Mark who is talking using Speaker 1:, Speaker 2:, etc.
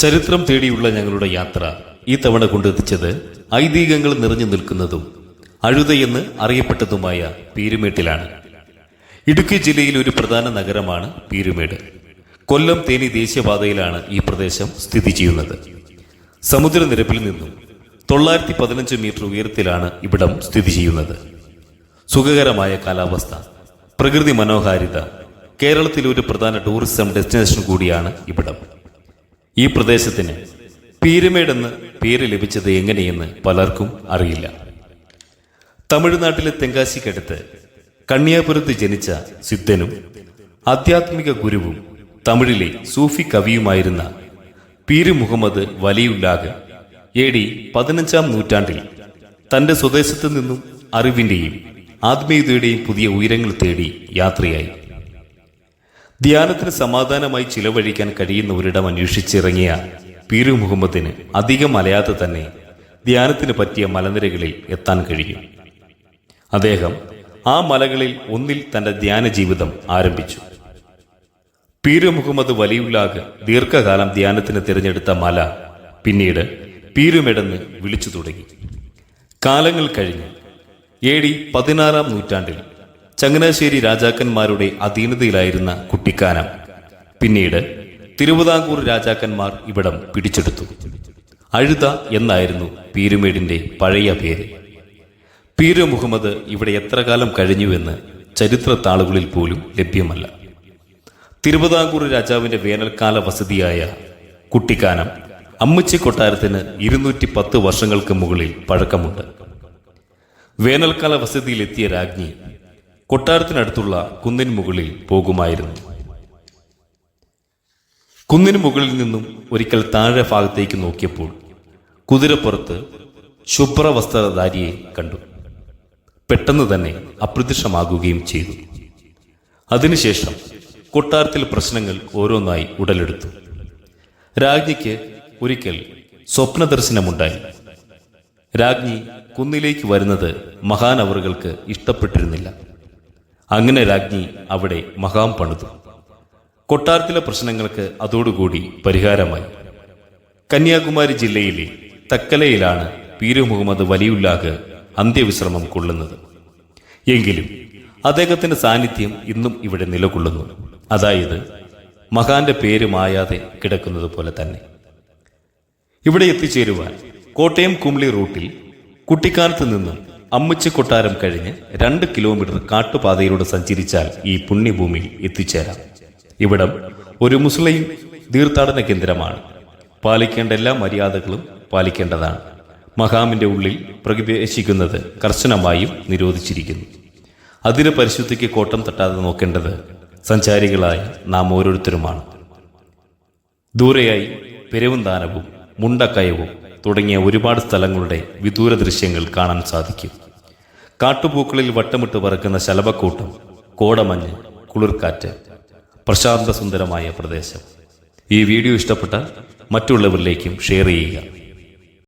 Speaker 1: ചരിത്രം തേടിയുള്ള ഞങ്ങളുടെ യാത്ര ഈ തവണ കൊണ്ടെത്തിച്ചത് ഐതിഹ്യങ്ങൾ നിറഞ്ഞു നിൽക്കുന്നതും അഴുതയെന്ന് അറിയപ്പെട്ടതുമായ പീരുമേട്ടിലാണ്. ഇടുക്കി ജില്ലയിൽ ഒരു പ്രധാന നഗരമാണ് പീരുമേട്. കൊല്ലം തേനി ദേശീയപാതയിലാണ് ഈ പ്രദേശം സ്ഥിതി ചെയ്യുന്നത്. സമുദ്രനിരപ്പിൽ നിന്നും 915 മീറ്റർ ഉയരത്തിലാണ് ഇവിടം സ്ഥിതി ചെയ്യുന്നത്. സുഖകരമായ കാലാവസ്ഥ, പ്രകൃതി മനോഹാരിത, കേരളത്തിലെ ഒരു പ്രധാന ടൂറിസം ഡെസ്റ്റിനേഷൻ കൂടിയാണ് ഇവിടം. ഈ പ്രദേശത്തിന് പീരുമേട് എന്ന് പേര് ലഭിച്ചത് എങ്ങനെയെന്ന് പലർക്കും അറിയില്ല. തമിഴ്നാട്ടിലെ തെങ്കാശിക്കടുത്ത് കണ്യാപുരത്ത് ജനിച്ച സിദ്ധനും ആധ്യാത്മിക ഗുരുവും തമിഴിലെ സൂഫി കവിയുമായിരുന്ന പീരു മുഹമ്മദ് വലിയുല്ലാഹ് AD 15-ാം നൂറ്റാണ്ടിൽ തന്റെ സ്വദേശത്ത് നിന്നും അറിവിന്റെയും ആത്മീയതയുടെയും പുതിയ ഉയരങ്ങൾ തേടി യാത്രയായി. ധ്യാനത്തിന് സമാധാനമായി ചിലവഴിക്കാൻ കഴിയുന്ന ഒരിടം അന്വേഷിച്ചിറങ്ങിയ പീരു മുഹമ്മദിന് അധികം അലയാതെ തന്നെ ധ്യാനത്തിന് പറ്റിയ മലനിരകളിൽ എത്താൻ കഴിയും. അദ്ദേഹം ആ മലകളിൽ ഒന്നിൽ തന്റെ ധ്യാന ജീവിതം ആരംഭിച്ചു. പീരു മുഹമ്മദ് വലിയുല്ലാഹ് ദീർഘകാലം ധ്യാനത്തിന് തിരഞ്ഞെടുത്ത മല പിന്നീട് പീരുമേടെന്ന് വിളിച്ചു തുടങ്ങി. കാലങ്ങൾ കഴിഞ്ഞ് AD 16-ാം നൂറ്റാണ്ടിൽ ചങ്ങനാശ്ശേരി രാജാക്കന്മാരുടെ അധീനതയിലായിരുന്ന കുട്ടിക്കാനം പിന്നീട് തിരുവിതാംകൂർ രാജാക്കന്മാർ ഇവിടം പിടിച്ചെടുത്തു. അഴുത എന്നായിരുന്നു പീരുമേടിന്റെ പഴയ പേര്. പീരു മുഹമ്മദ് ഇവിടെ എത്ര കാലം കഴിഞ്ഞുവെന്ന് ചരിത്ര താളുകളിൽ പോലും ലഭ്യമല്ല. തിരുവിതാംകൂർ രാജാവിന്റെ വേനൽക്കാല വസതിയായ കുട്ടിക്കാനം അമ്മച്ചി കൊട്ടാരത്തിന് 210 വർഷങ്ങൾക്ക് മുകളിൽ പഴക്കമുണ്ട്. വേനൽക്കാല വസതിയിലെത്തിയ രാജ്ഞി കൊട്ടാരത്തിനടുത്തുള്ള കുന്നിന് മുകളിൽ പോകുമായിരുന്നു. കുന്നിന് മുകളിൽ നിന്നും ഒരിക്കൽ താഴെ ഭാഗത്തേക്ക് നോക്കിയപ്പോൾ കുതിരപ്പുറത്ത് ശുഭ്രവസ്ത്രധാരിയെ കണ്ടു. പെട്ടെന്ന് തന്നെ അപ്രത്യക്ഷമാകുകയും ചെയ്തു. അതിനുശേഷം കൊട്ടാരത്തിൽ പ്രശ്നങ്ങൾ ഓരോന്നായി ഉടലെടുത്തു. രാജ്ഞിക്ക് ഒരിക്കൽ സ്വപ്നദർശനമുണ്ടായി. രാജ്ഞി കുന്നിലേക്ക് വരുന്നത് മഹാനവറുകൾക്ക് ഇഷ്ടപ്പെട്ടിരുന്നില്ല. അങ്ങനെ രാജ്ഞി അവിടെ മഹാം പണിതു. കൊട്ടാരത്തിലെ പ്രശ്നങ്ങൾക്ക് അതോടുകൂടി പരിഹാരമായി. കന്യാകുമാരി ജില്ലയിലെ തക്കലയിലാണ് പീരു മുഹമ്മദ് വലിയുല്ലാഹ് അന്ത്യവിശ്രമം കൊള്ളുന്നത്. എങ്കിലും അദ്ദേഹത്തിന്റെ സാന്നിധ്യം ഇന്നും ഇവിടെ നിലകൊള്ളുന്നു. അതായത് മഹാന്റെ പേര് മായാതെ കിടക്കുന്നത് പോലെ തന്നെ. ഇവിടെ എത്തിച്ചേരുവാൻ കോട്ടയം കുംളി റൂട്ടിൽ കുട്ടിക്കാനത്ത് നിന്നും അമ്മച്ചി കൊട്ടാരം കഴിഞ്ഞ് 2 കിലോമീറ്റർ കാട്ടുപാതയിലൂടെ സഞ്ചരിച്ചാൽ ഈ പുണ്യഭൂമിയിൽ എത്തിച്ചേരാം. ഇവിടം ഒരു മുസ്ലിം തീർത്ഥാടന കേന്ദ്രമാണ്. പാലിക്കേണ്ട എല്ലാ മര്യാദകളും പാലിക്കേണ്ടതാണ്. മഹാമിന്റെ ഉള്ളിൽ പ്രവേശിക്കുന്നത് കർശനമായും നിരോധിച്ചിരിക്കുന്നു. അതിന് പരിശുദ്ധിക്ക് കോട്ടം തട്ടാതെ നോക്കേണ്ടത് സഞ്ചാരികളായ നാം ഓരോരുത്തരുമാണ്. ദൂരെയായി പെരുവന്താനവും മുണ്ടക്കയവും തുടങ്ങിയ ഒരുപാട് സ്ഥലങ്ങളുടെ വിദൂര ദൃശ്യങ്ങൾ കാണാൻ സാധിക്കും. കാട്ടുപൂക്കളിൽ വട്ടമിട്ട് പറക്കുന്ന ശലഭക്കൂട്ടം, കോടമഞ്ഞ്, കുളിർക്കാറ്റ്, പ്രശാന്ത സുന്ദരമായ പ്രദേശം. ഈ വീഡിയോ ഇഷ്ടപ്പെട്ടാൽ മറ്റുള്ളവരിലേക്കും ഷെയർ ചെയ്യുക.